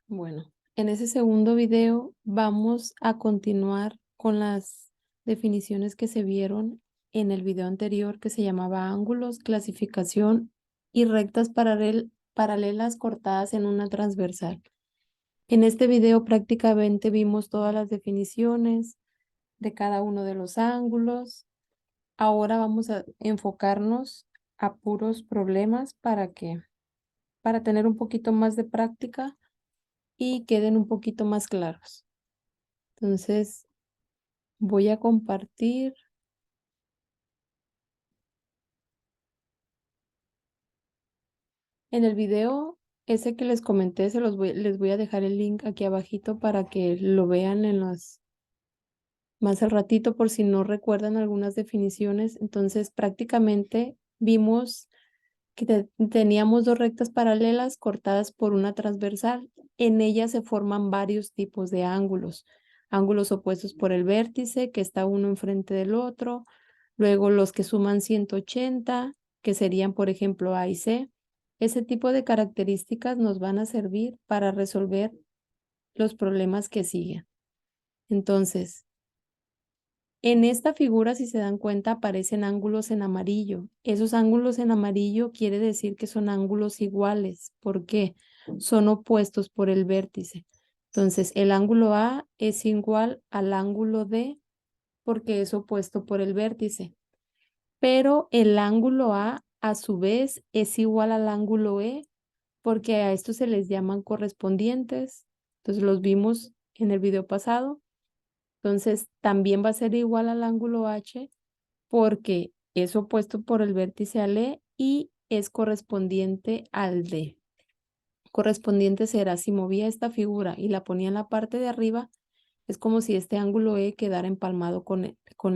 Bueno, en ese segundo video vamos a continuar con las definiciones que se vieron en el video anterior que se llamaba ángulos, clasificación y rectas paralelas cortadas en una transversal. En este video prácticamente vimos todas las definiciones de cada uno de los ángulos. Ahora vamos a enfocarnos a puros problemas para tener un poquito más de práctica y queden un poquito más claros. Entonces, voy a compartir. En el video ese que les comenté, les voy a dejar el link aquí abajito para que lo vean más al ratito por si no recuerdan algunas definiciones. Entonces, prácticamente vimos que teníamos dos rectas paralelas cortadas por una transversal. En ellas se forman varios tipos de ángulos. Ángulos opuestos por el vértice, que está uno enfrente del otro. Luego los que suman 180, que serían, por ejemplo, A y C. Ese tipo de características nos van a servir para resolver los problemas que siguen. Entonces, en esta figura, si se dan cuenta, aparecen ángulos en amarillo. Esos ángulos en amarillo quiere decir que son ángulos iguales. ¿Por qué? Son opuestos por el vértice. Entonces, el ángulo A es igual al ángulo D porque es opuesto por el vértice. Pero el ángulo A su vez, es igual al ángulo E porque a estos se les llaman correspondientes. Entonces, los vimos en el video pasado. Entonces, también va a ser igual al ángulo H porque es opuesto por el vértice al E y es correspondiente al D. Correspondiente será, si movía esta figura y la ponía en la parte de arriba, es como si este ángulo E quedara empalmado con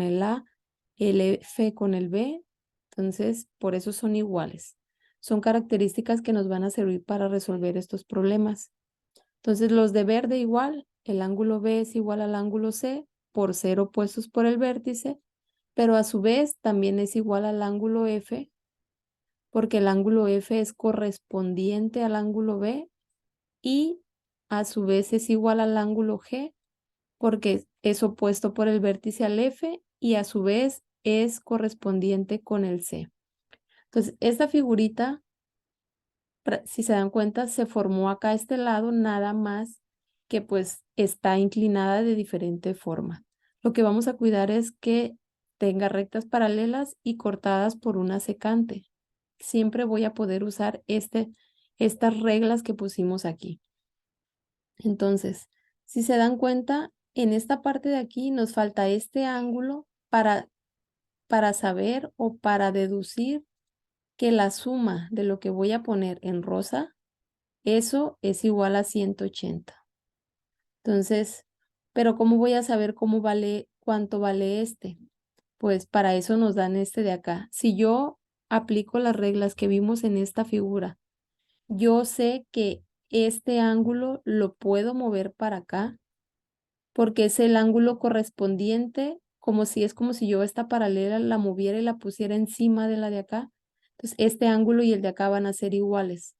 el A, el F con el B. Entonces, por eso son iguales. Son características que nos van a servir para resolver estos problemas. Entonces, los de verde igual, el ángulo B es igual al ángulo C por ser opuestos por el vértice, pero a su vez también es igual al ángulo F, porque el ángulo F es correspondiente al ángulo B y a su vez es igual al ángulo G, porque es opuesto por el vértice al F y a su vez es correspondiente con el C. Entonces, esta figurita, si se dan cuenta, se formó acá a este lado, nada más que pues está inclinada de diferente forma. Lo que vamos a cuidar es que tenga rectas paralelas y cortadas por una secante. Siempre voy a poder usar estas reglas que pusimos aquí. Entonces, si se dan cuenta, en esta parte de aquí nos falta este ángulo para saber o para deducir que la suma de lo que voy a poner en rosa, eso es igual a 180. Entonces, pero ¿cómo voy a saber cuánto vale este? Pues para eso nos dan este de acá. Si yo aplico las reglas que vimos en esta figura, yo sé que este ángulo lo puedo mover para acá porque es el ángulo correspondiente, como si yo esta paralela la moviera y la pusiera encima de la de acá. Entonces, este ángulo y el de acá van a ser iguales.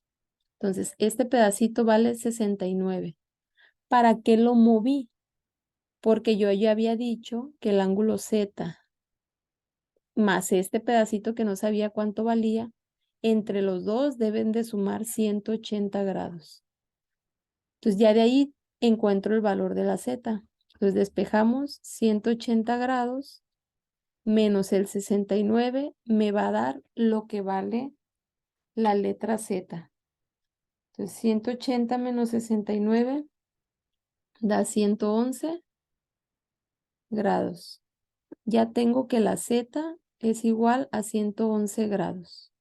Entonces, este pedacito vale 69. ¿Para qué lo moví? Porque yo ya había dicho que el ángulo Z más este pedacito que no sabía cuánto valía, entre los dos deben de sumar 180 grados. Entonces ya de ahí encuentro el valor de la Z. Entonces despejamos 180 grados menos el 69 me va a dar lo que vale la letra Z. Entonces 180 menos 69 da 111 grados. Ya tengo que la Z es igual a 111 grados.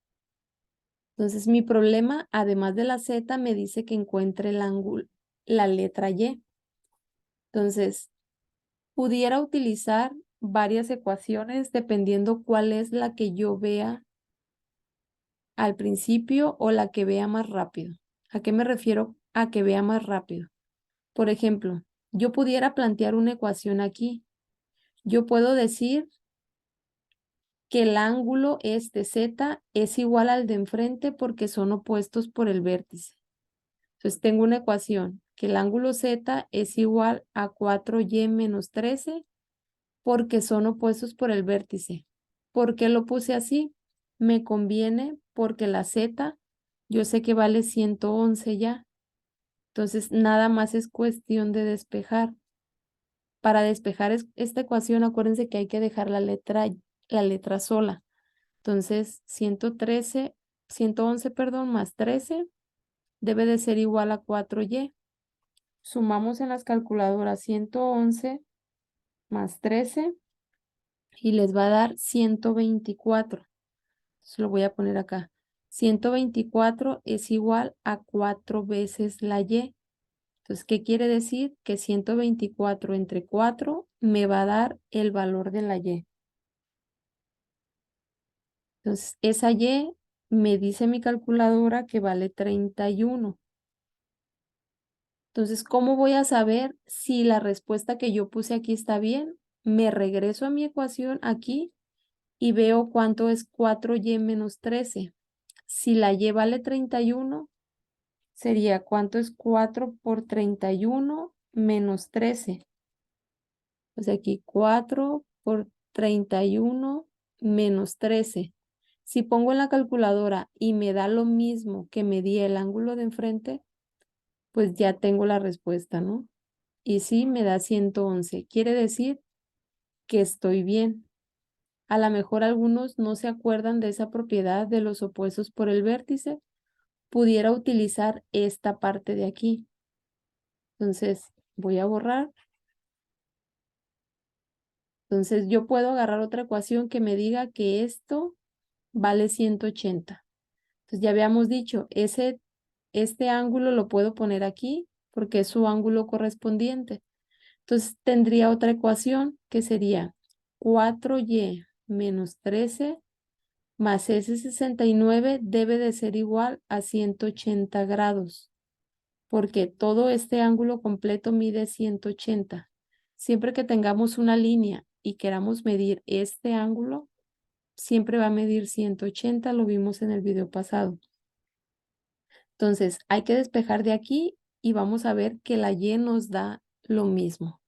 Entonces, mi problema, además de la Z, me dice que encuentre el ángulo, la letra Y. Entonces, pudiera utilizar varias ecuaciones dependiendo cuál es la que yo vea al principio o la que vea más rápido. ¿A qué me refiero a que vea más rápido? Por ejemplo, yo pudiera plantear una ecuación aquí. Yo puedo decir que el ángulo Z es igual al de enfrente porque son opuestos por el vértice. Entonces tengo una ecuación que el ángulo Z es igual a 4y menos 13 porque son opuestos por el vértice. ¿Por qué lo puse así? Me conviene porque la Z yo sé que vale 111 ya. Entonces, nada más es cuestión de despejar. Para despejar esta ecuación, acuérdense que hay que dejar la letra sola. Entonces, 111, perdón, más 13 debe de ser igual a 4y. Sumamos en las calculadoras 111 más 13 y les va a dar 124. Entonces lo voy a poner acá. 124 es igual a 4 veces la y. Entonces, ¿qué quiere decir? Que 124 entre 4 me va a dar el valor de la y. Entonces, esa y me dice mi calculadora que vale 31. Entonces, ¿cómo voy a saber si la respuesta que yo puse aquí está bien? Me regreso a mi ecuación aquí y veo cuánto es 4y menos 13. Si la y vale 31, sería cuánto es 4 por 31 menos 13. O sea, aquí 4 por 31 menos 13. Si pongo en la calculadora y me da lo mismo que me di el ángulo de enfrente, pues ya tengo la respuesta, ¿no? Y sí, me da 111. Quiere decir que estoy bien. A lo mejor algunos no se acuerdan de esa propiedad de los opuestos por el vértice. Pudiera utilizar esta parte de aquí. Entonces, voy a borrar. Entonces, yo puedo agarrar otra ecuación que me diga que esto vale 180. Entonces, ya habíamos dicho, este ángulo lo puedo poner aquí porque es su ángulo correspondiente. Entonces, tendría otra ecuación que sería 4y menos 13 más ese 69 debe de ser igual a 180 grados, porque todo este ángulo completo mide 180. Siempre que tengamos una línea y queramos medir este ángulo, siempre va a medir 180, lo vimos en el video pasado. Entonces, hay que despejar de aquí y vamos a ver que la y nos da lo mismo.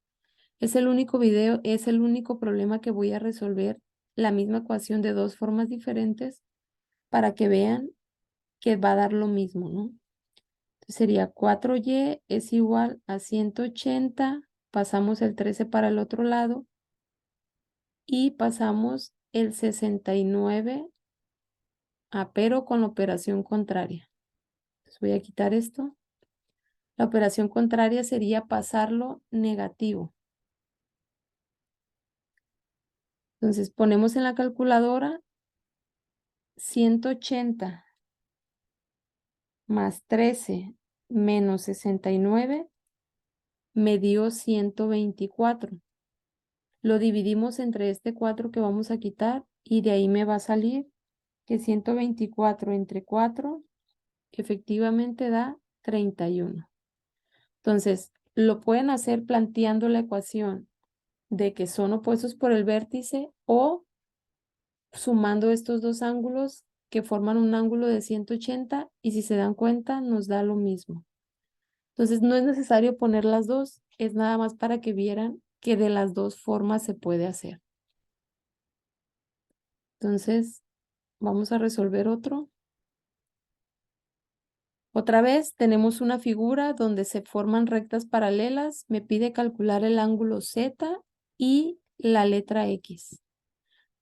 Es el único video, es el único problema que voy a resolver la misma ecuación de dos formas diferentes para que vean que va a dar lo mismo, ¿no? Entonces sería 4y es igual a 180, pasamos el 13 para el otro lado y pasamos el 69 pero con la operación contraria. Entonces voy a quitar esto. La operación contraria sería pasarlo negativo. Entonces ponemos en la calculadora 180 más 13 menos 69 me dio 124. Lo dividimos entre este 4 que vamos a quitar y de ahí me va a salir que 124 entre 4 efectivamente da 31. Entonces, lo pueden hacer planteando la ecuación de que son opuestos por el vértice o sumando estos dos ángulos que forman un ángulo de 180 y si se dan cuenta nos da lo mismo. Entonces no es necesario poner las dos, es nada más para que vieran que de las dos formas se puede hacer. Entonces vamos a resolver otro. Otra vez tenemos una figura donde se forman rectas paralelas. Me pide calcular el ángulo Z y la letra X.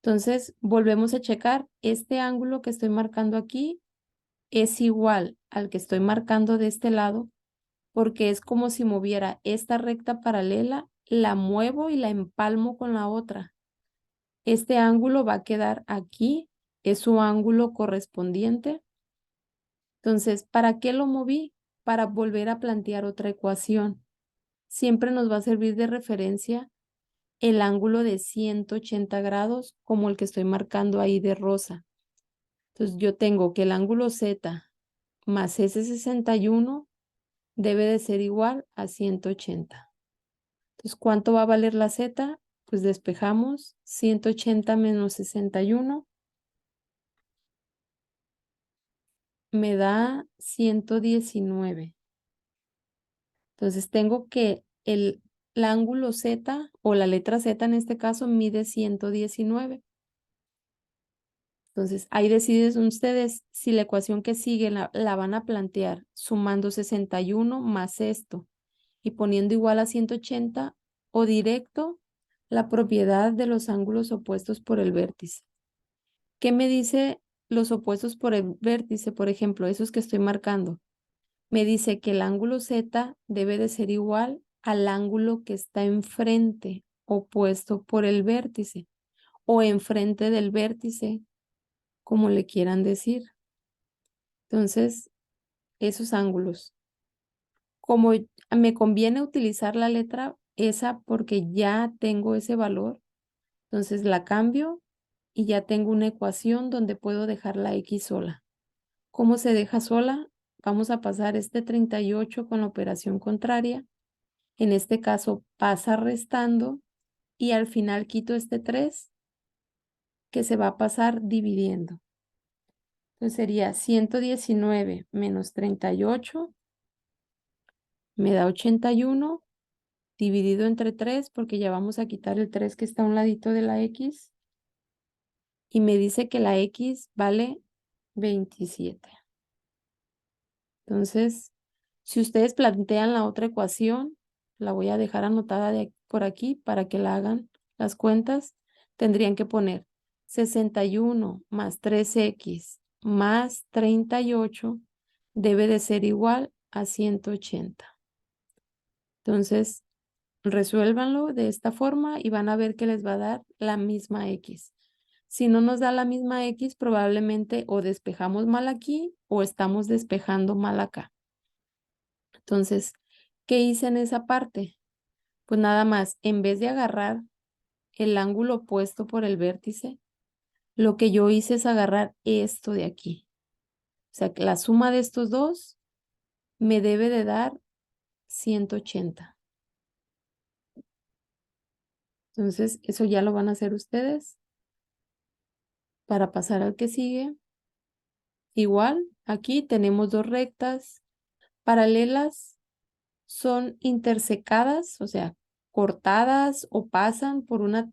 Entonces volvemos a checar. Este ángulo que estoy marcando aquí es igual al que estoy marcando de este lado porque es como si moviera esta recta paralela, la muevo y la empalmo con la otra. Este ángulo va a quedar aquí, es su ángulo correspondiente. Entonces, ¿para qué lo moví? Para volver a plantear otra ecuación. Siempre nos va a servir de referencia el ángulo de 180 grados como el que estoy marcando ahí de rosa. Entonces, yo tengo que el ángulo Z más ese 61 debe de ser igual a 180. Entonces, ¿cuánto va a valer la Z? Pues despejamos 180 menos 61 me da 119. Entonces tengo que el ángulo Z o la letra Z en este caso mide 119. Entonces ahí deciden ustedes si la ecuación que sigue la van a plantear sumando 61 más esto y poniendo igual a 180 o directo la propiedad de los ángulos opuestos por el vértice. ¿Qué me dice los opuestos por el vértice? Por ejemplo, esos que estoy marcando. Me dice que el ángulo Z debe de ser igual al ángulo que está enfrente, opuesto por el vértice, o enfrente del vértice, como le quieran decir. Entonces, esos ángulos. Como me conviene utilizar la letra esa porque ya tengo ese valor, entonces la cambio y ya tengo una ecuación donde puedo dejar la X sola. ¿Cómo se deja sola? Vamos a pasar este 38 con la operación contraria. En este caso pasa restando y al final quito este 3 que se va a pasar dividiendo. Entonces sería 119 menos 38 me da 81 dividido entre 3 porque ya vamos a quitar el 3 que está a un ladito de la X y me dice que la X vale 27. Entonces, si ustedes plantean la otra ecuación, la voy a dejar anotada por aquí para que la hagan las cuentas. Tendrían que poner 61 más 3X más 38 debe de ser igual a 180. Entonces, resuélvanlo de esta forma y van a ver que les va a dar la misma X. Si no nos da la misma X, probablemente o despejamos mal aquí o estamos despejando mal acá. Entonces, ¿qué hice en esa parte? Pues nada más, en vez de agarrar el ángulo opuesto por el vértice, lo que yo hice es agarrar esto de aquí. O sea, que la suma de estos dos me debe de dar 180. Entonces, eso ya lo van a hacer ustedes. Para pasar al que sigue, igual, aquí tenemos dos rectas paralelas, son intersecadas, o sea, cortadas o pasan por una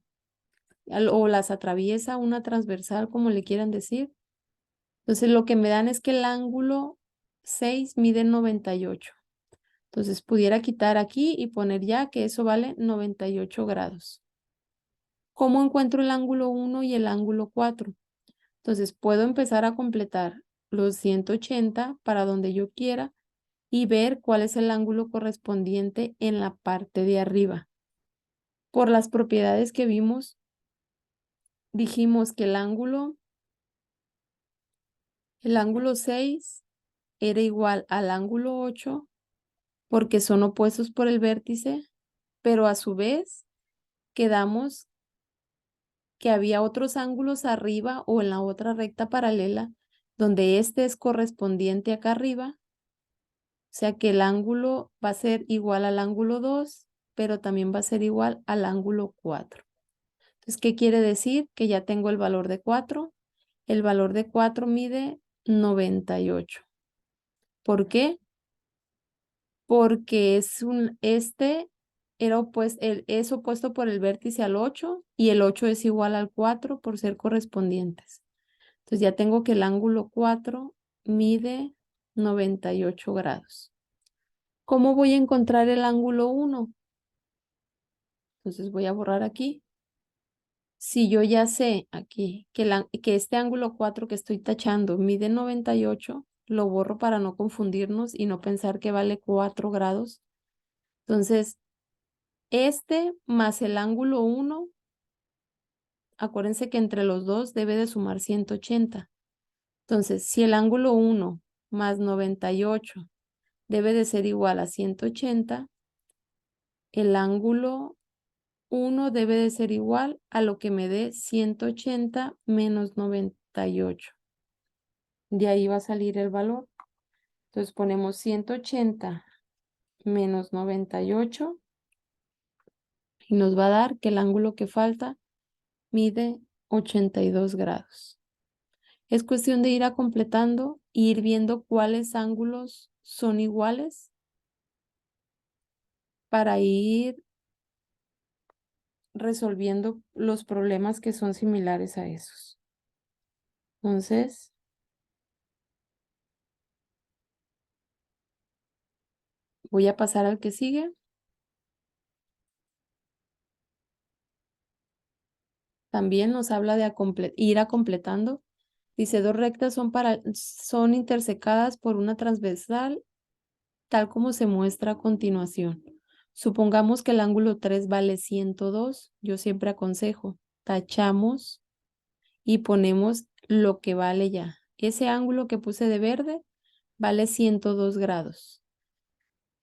o las atraviesa una transversal, como le quieran decir. Entonces, lo que me dan es que el ángulo 6 mide 98. Entonces, pudiera quitar aquí y poner ya que eso vale 98 grados. ¿Cómo encuentro el ángulo 1 y el ángulo 4? Entonces, puedo empezar a completar los 180 para donde yo quiera y ver cuál es el ángulo correspondiente en la parte de arriba. Por las propiedades que vimos, dijimos que el ángulo 6 era igual al ángulo 8 porque son opuestos por el vértice, pero a su vez quedamos que había otros ángulos arriba o en la otra recta paralela donde este es correspondiente acá arriba, o sea que el ángulo va a ser igual al ángulo 2, pero también va a ser igual al ángulo 4. Entonces, ¿qué quiere decir? Que ya tengo el valor de 4. El valor de 4 mide 98. ¿Por qué? Porque es opuesto por el vértice al 8 y el 8 es igual al 4 por ser correspondientes. Entonces ya tengo que el ángulo 4 mide 98 grados. ¿Cómo voy a encontrar el ángulo 1? Entonces voy a borrar aquí. Si yo ya sé aquí que este ángulo 4 que estoy tachando mide 98, lo borro para no confundirnos y no pensar que vale 4 grados. Entonces, este más el ángulo 1, acuérdense que entre los dos debe de sumar 180. Entonces, si el ángulo 1 más 98 debe de ser igual a 180, el ángulo 1 debe de ser igual a lo que me dé 180 menos 98. De ahí va a salir el valor. Entonces ponemos 180 menos 98 y nos va a dar que el ángulo que falta mide 82 grados. Es cuestión de ir a completando e ir viendo cuáles ángulos son iguales para ir resolviendo los problemas que son similares a esos. Entonces, voy a pasar al que sigue. También nos habla de ir completando. Dice, dos rectas son intersecadas por una transversal, tal como se muestra a continuación. Supongamos que el ángulo 3 vale 102. Yo siempre aconsejo, tachamos y ponemos lo que vale ya. Ese ángulo que puse de verde vale 102 grados.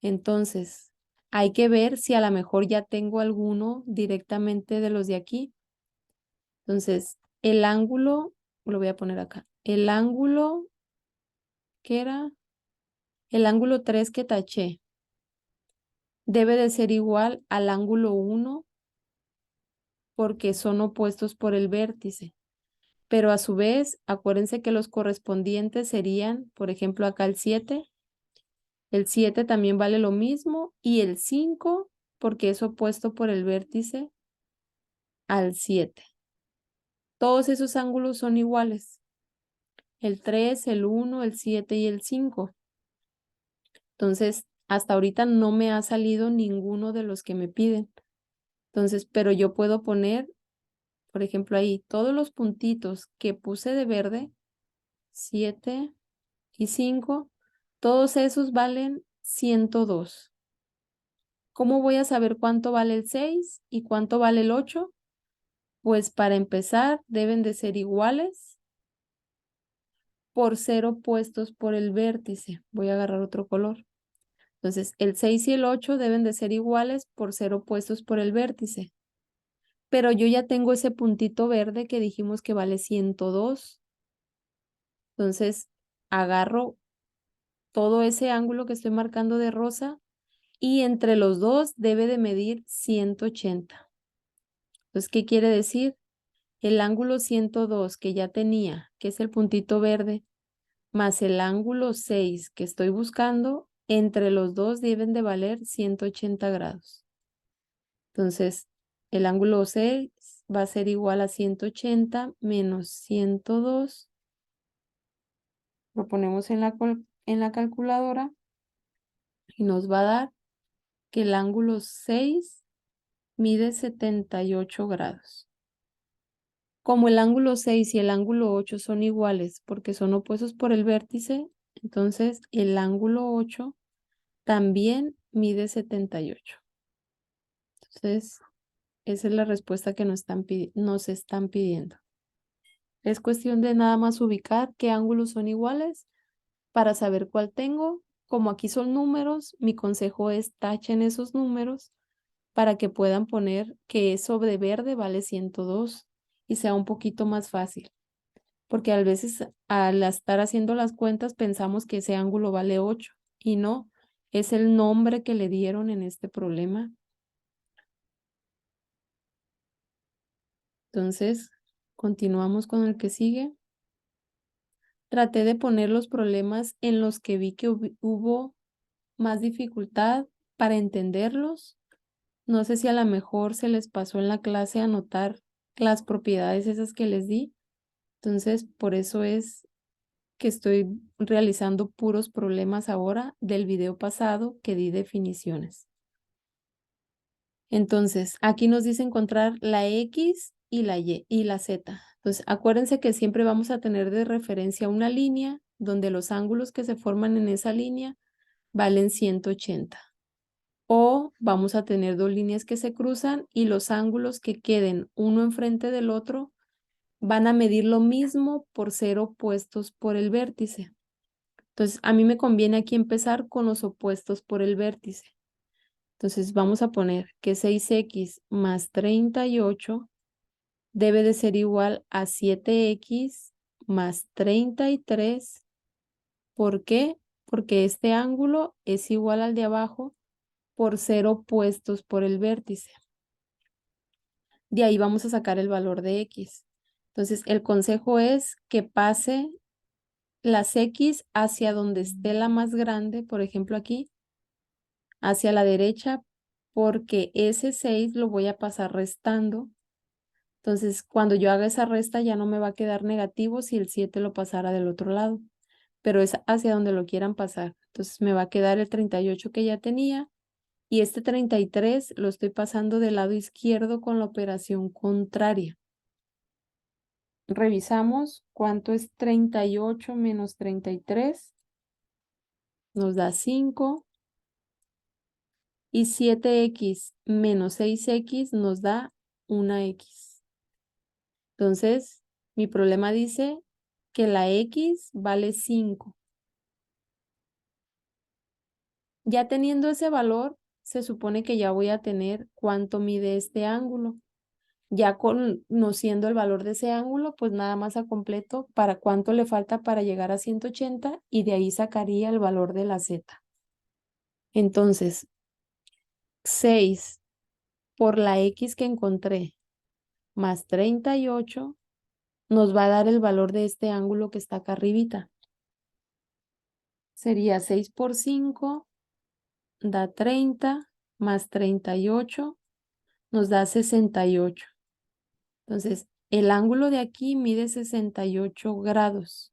Entonces, hay que ver si a lo mejor ya tengo alguno directamente de los de aquí. Entonces, el ángulo, lo voy a poner acá. El ángulo, ¿qué era? El ángulo 3 que taché debe de ser igual al ángulo 1 porque son opuestos por el vértice. Pero a su vez, acuérdense que los correspondientes serían, por ejemplo, acá el 7. El 7 también vale lo mismo y el 5 porque es opuesto por el vértice al 7. Todos esos ángulos son iguales. El 3, el 1, el 7 y el 5. Entonces, hasta ahorita no me ha salido ninguno de los que me piden. Entonces, pero yo puedo poner, por ejemplo, ahí todos los puntitos que puse de verde, 7 y 5, todos esos valen 102. ¿Cómo voy a saber cuánto vale el 6 y cuánto vale el 8? Pues para empezar, deben de ser iguales por ser opuestos por el vértice. Voy a agarrar otro color. Entonces, el 6 y el 8 deben de ser iguales por ser opuestos por el vértice. Pero yo ya tengo ese puntito verde que dijimos que vale 102. Entonces, agarro todo ese ángulo que estoy marcando de rosa y entre los dos debe de medir 180. Entonces, ¿qué quiere decir? El ángulo 102 que ya tenía, que es el puntito verde, más el ángulo 6 que estoy buscando, entre los dos deben de valer 180 grados. Entonces, el ángulo 6 va a ser igual a 180 menos 102. Lo ponemos en la calculadora y nos va a dar que el ángulo 6 mide 78 grados. Como el ángulo 6 y el ángulo 8 son iguales porque son opuestos por el vértice, entonces el ángulo 8 también mide 78. Entonces, esa es la respuesta que nos están pidiendo. Es cuestión de nada más ubicar qué ángulos son iguales para saber cuál tengo. Como aquí son números, mi consejo es tachen esos números para que puedan poner que eso de verde vale 102 y sea un poquito más fácil. Porque a veces al estar haciendo las cuentas pensamos que ese ángulo vale 8 y no, es el nombre que le dieron en este problema. Entonces, continuamos con el que sigue. Traté de poner los problemas en los que vi que hubo más dificultad para entenderlos. No sé si a lo mejor se les pasó en la clase anotar las propiedades esas que les di. Entonces, por eso es que estoy realizando puros problemas ahora del video pasado que di definiciones. Entonces, aquí nos dice encontrar la X y la Y y la Z. Entonces, acuérdense que siempre vamos a tener de referencia una línea donde los ángulos que se forman en esa línea valen 180. O vamos a tener dos líneas que se cruzan y los ángulos que queden uno enfrente del otro van a medir lo mismo por ser opuestos por el vértice. Entonces, a mí me conviene aquí empezar con los opuestos por el vértice. Entonces, vamos a poner que 6x más 38 debe de ser igual a 7x más 33. ¿Por qué? Porque este ángulo es igual al de abajo por ser opuestos por el vértice. De ahí vamos a sacar el valor de x. Entonces, el consejo es que pase las x hacia donde esté la más grande, por ejemplo aquí, hacia la derecha, porque ese 6 lo voy a pasar restando. Entonces, cuando yo haga esa resta ya no me va a quedar negativo si el 7 lo pasara del otro lado, pero es hacia donde lo quieran pasar. Entonces, me va a quedar el 38 que ya tenía y este 33 lo estoy pasando del lado izquierdo con la operación contraria. Revisamos cuánto es 38 menos 33. Nos da 5. Y 7x menos 6x nos da 1x. Entonces, mi problema dice que la x vale 5. Ya teniendo ese valor, se supone que ya voy a tener cuánto mide este ángulo. Ya conociendo el valor de ese ángulo, pues nada más a completo para cuánto le falta para llegar a 180 y de ahí sacaría el valor de la z. Entonces, 6 por la x que encontré más 38 nos va a dar el valor de este ángulo que está acá arribita. Sería 6 por 5, da 30, más 38, nos da 68. Entonces, el ángulo de aquí mide 68 grados.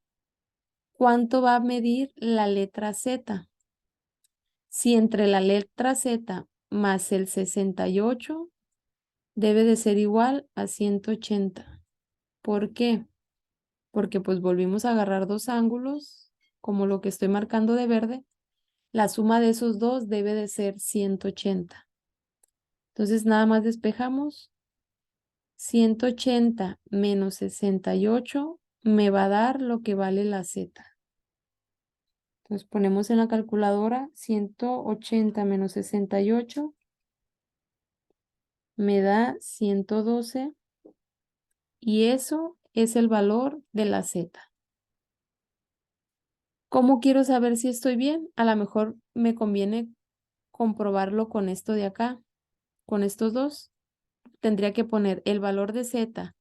¿Cuánto va a medir la letra Z? Si entre la letra Z más el 68 debe de ser igual a 180. ¿Por qué? Porque pues volvimos a agarrar dos ángulos, como lo que estoy marcando de verde. La suma de esos dos debe de ser 180. Entonces nada más despejamos. 180 menos 68 me va a dar lo que vale la Z. Entonces ponemos en la calculadora 180 menos 68 me da 112 y eso es el valor de la Z. ¿Cómo quiero saber si estoy bien? A lo mejor me conviene comprobarlo con esto de acá, con estos dos. Tendría que poner el valor de Z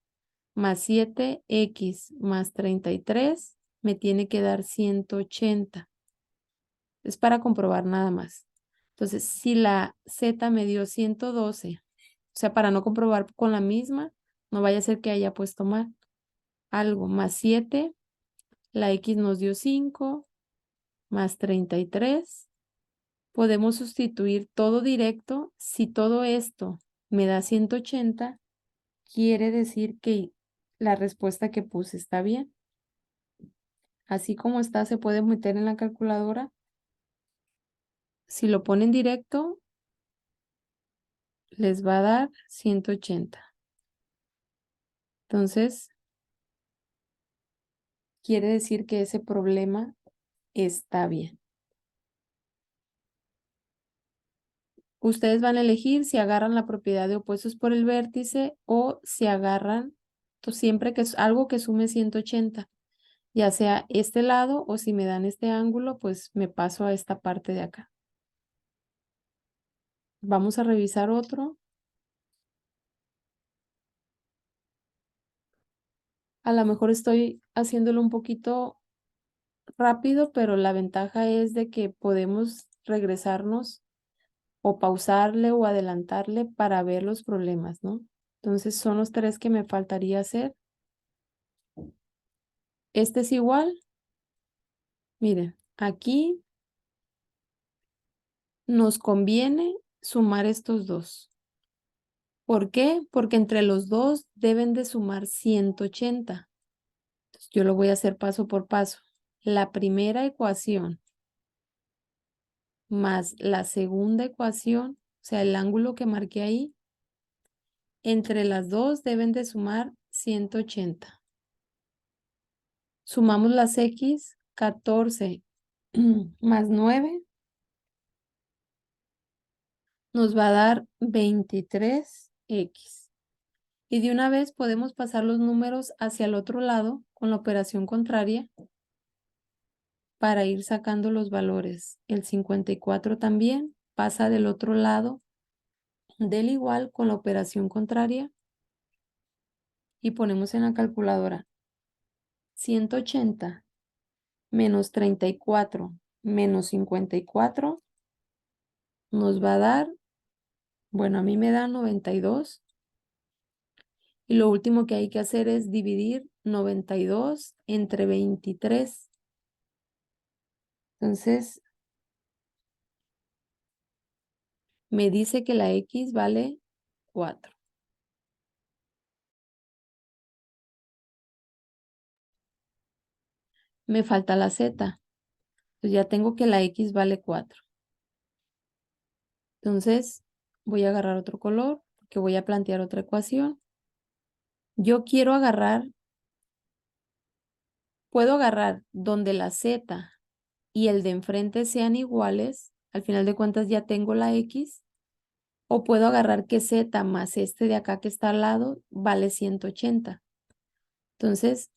más 7x más 33 me tiene que dar 180. Es para comprobar nada más. Entonces, si la Z me dio 112, o sea, para no comprobar con la misma, no vaya a ser que haya puesto mal. Algo más 7, la X nos dio 5, más 33. Podemos sustituir todo directo. Si todo esto me da 180, quiere decir que la respuesta que puse está bien. Así como está, se puede meter en la calculadora. Si lo ponen directo, les va a dar 180. Entonces, quiere decir que ese problema está bien. Ustedes van a elegir si agarran la propiedad de opuestos por el vértice o si agarran siempre que es algo que sume 180. Ya sea este lado o si me dan este ángulo, pues me paso a esta parte de acá. Vamos a revisar otro. A lo mejor estoy haciéndolo un poquito rápido, pero la ventaja es de que podemos regresarnos o pausarle o adelantarle para ver los problemas, ¿no? Entonces son los tres que me faltaría hacer. Este es igual. Miren, aquí nos conviene sumar estos dos. ¿Por qué? Porque entre los dos deben de sumar 180. Entonces, yo lo voy a hacer paso por paso. La primera ecuación más la segunda ecuación, o sea, el ángulo que marqué ahí, entre las dos deben de sumar 180. Sumamos las X, 14 más 9 nos va a dar 23X. Y de una vez podemos pasar los números hacia el otro lado con la operación contraria para ir sacando los valores. El 54 también pasa del otro lado del igual con la operación contraria y ponemos en la calculadora 180 menos 34 menos 54 nos va a dar Bueno, a mí me da 92. Y lo último que hay que hacer es dividir 92 entre 23. Entonces, me dice que la X vale 4. Me falta la Z. Pues ya tengo que la X vale 4. Entonces, voy a agarrar otro color, que voy a plantear otra ecuación. Yo quiero puedo agarrar donde la Z y el de enfrente sean iguales. Al final de cuentas ya tengo la X. O puedo agarrar que Z más este de acá que está al lado vale 180. Entonces,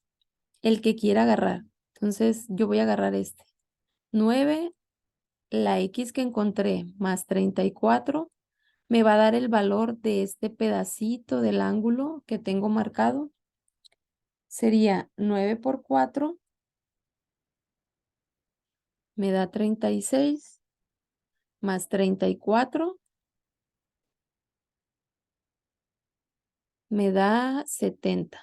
el que quiera agarrar. Entonces, yo voy a agarrar este. 9, la X que encontré, más 34, me va a dar el valor de este pedacito del ángulo que tengo marcado. Sería 9 por 4, me da 36, más 34, me da 70.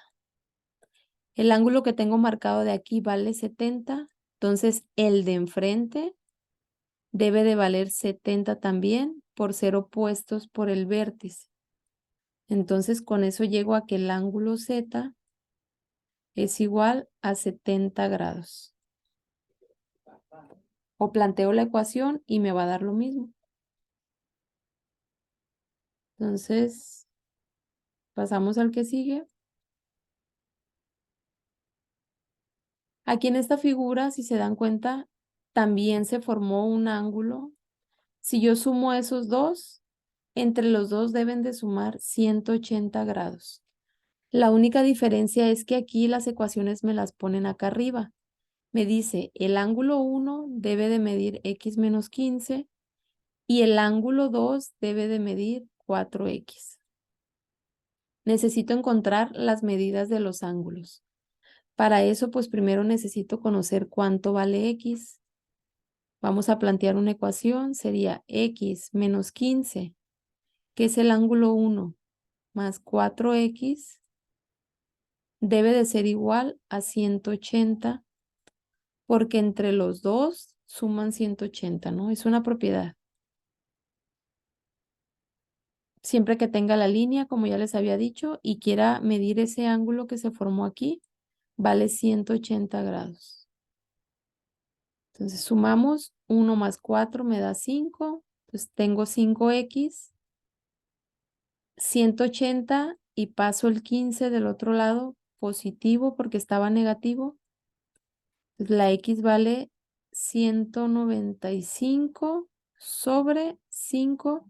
El ángulo que tengo marcado de aquí vale 70, entonces el de enfrente debe de valer 70 también por ser opuestos por el vértice. Entonces con eso llego a que el ángulo Z es igual a 70 grados. O planteo la ecuación y me va a dar lo mismo. Entonces, pasamos al que sigue. Aquí en esta figura, si se dan cuenta, también se formó un ángulo. Si yo sumo esos dos, entre los dos deben de sumar 180 grados. La única diferencia es que aquí las ecuaciones me las ponen acá arriba. Me dice, el ángulo 1 debe de medir x menos 15 y el ángulo 2 debe de medir 4x. Necesito encontrar las medidas de los ángulos. Para eso, pues primero necesito conocer cuánto vale x. Vamos a plantear una ecuación, sería x menos 15, que es el ángulo 1, más 4x, debe de ser igual a 180, porque entre los dos suman 180, ¿no? Es una propiedad. Siempre que tenga la línea, como ya les había dicho, y quiera medir ese ángulo que se formó aquí, vale 180 grados. Entonces sumamos 1 más 4 me da 5. Entonces tengo 5x, 180 y paso el 15 del otro lado positivo porque estaba negativo. Entonces la x vale 195 sobre 5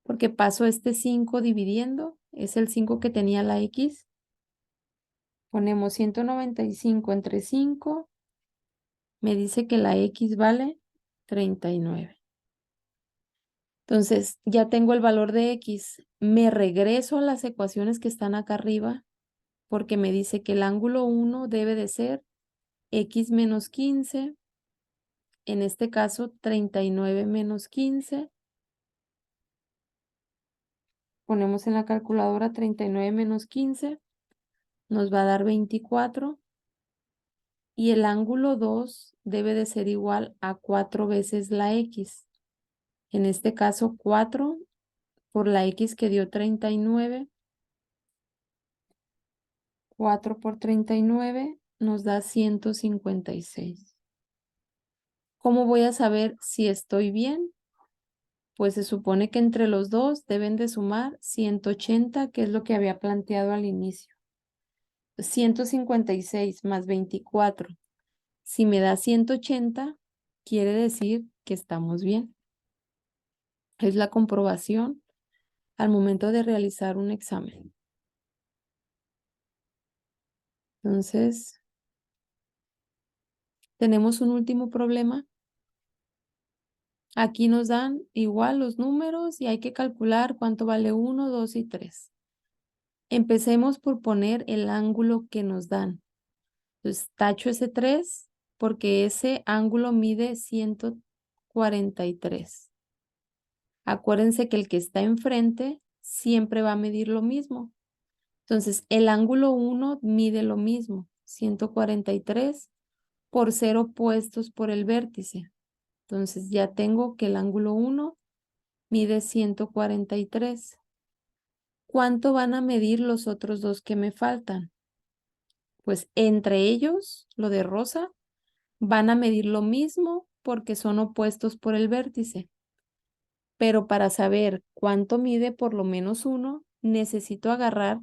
porque paso este 5 dividiendo. Es el 5 que tenía la x. Ponemos 195 entre 5. Me dice que la x vale 39. Entonces, ya tengo el valor de x. Me regreso a las ecuaciones que están acá arriba porque me dice que el ángulo 1 debe de ser x menos 15. En este caso, 39 menos 15. Ponemos en la calculadora 39 menos 15. Nos va a dar 24. Y el ángulo 2 debe de ser igual a 4 veces la x. En este caso, 4 por la x que dio 39. 4 por 39 nos da 156. ¿Cómo voy a saber si estoy bien? Pues se supone que entre los dos deben de sumar 180, que es lo que había planteado al inicio. 156 más 24. Si me da 180, quiere decir que estamos bien. Es la comprobación al momento de realizar un examen. Entonces, tenemos un último problema. Aquí nos dan igual los números y hay que calcular cuánto vale 1, 2 y 3. Empecemos por poner el ángulo que nos dan. Entonces, tacho ese 3 porque ese ángulo mide 143. Acuérdense que el que está enfrente siempre va a medir lo mismo. Entonces, el ángulo 1 mide lo mismo, 143 por ser opuestos por el vértice. Entonces, ya tengo que el ángulo 1 mide 143. ¿Cuánto van a medir los otros dos que me faltan? Pues entre ellos, lo de rosa, van a medir lo mismo porque son opuestos por el vértice. Pero para saber cuánto mide por lo menos uno, necesito agarrar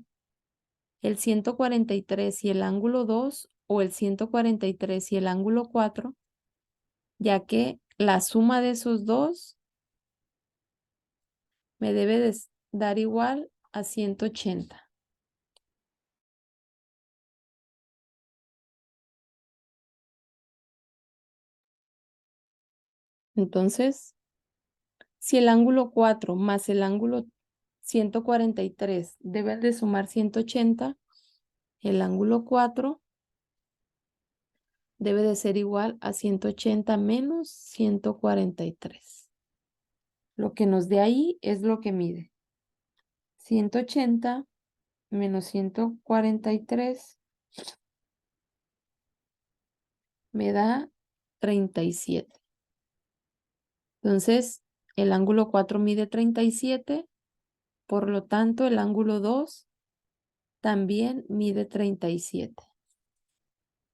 el 143 y el ángulo 2 o el 143 y el ángulo 4, ya que la suma de esos dos me debe dar igual a 180. Entonces, si el ángulo 4 más el ángulo 143 deben de sumar 180, el ángulo 4 debe de ser igual a 180 menos 143. Lo que nos dé ahí es lo que mide. 180 menos 143 me da 37. Entonces, el ángulo 4 mide 37, por lo tanto, el ángulo 2 también mide 37.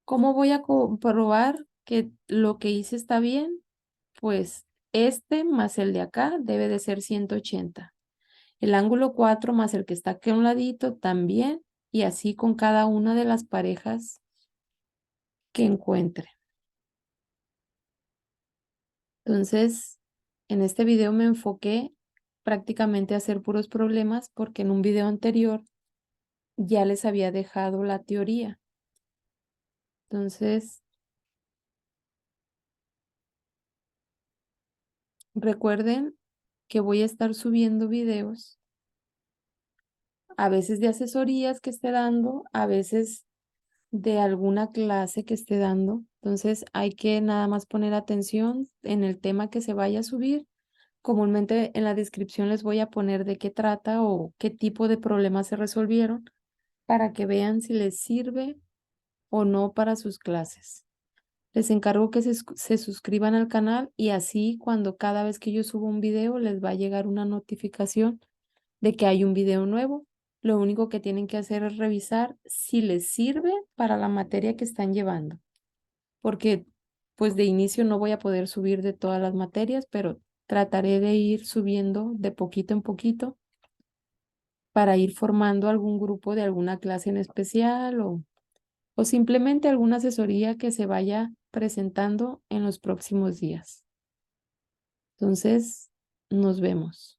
¿Cómo voy a comprobar que lo que hice está bien? Pues este más el de acá debe de ser 180. El ángulo 4 más el que está aquí a un ladito también, y así con cada una de las parejas que encuentre. Entonces, en este video me enfoqué prácticamente a hacer puros problemas porque en un video anterior ya les había dejado la teoría. Entonces, recuerden que voy a estar subiendo videos, a veces de asesorías que esté dando, a veces de alguna clase que esté dando. Entonces, hay que nada más poner atención en el tema que se vaya a subir. Comúnmente en la descripción les voy a poner de qué trata o qué tipo de problemas se resolvieron para que vean si les sirve o no para sus clases. Les encargo que se suscriban al canal y así cuando cada vez que yo subo un video les va a llegar una notificación de que hay un video nuevo. Lo único que tienen que hacer es revisar si les sirve para la materia que están llevando, porque pues de inicio no voy a poder subir de todas las materias, pero trataré de ir subiendo de poquito en poquito para ir formando algún grupo de alguna clase en especial o simplemente alguna asesoría que se vaya presentando en los próximos días. Entonces, nos vemos.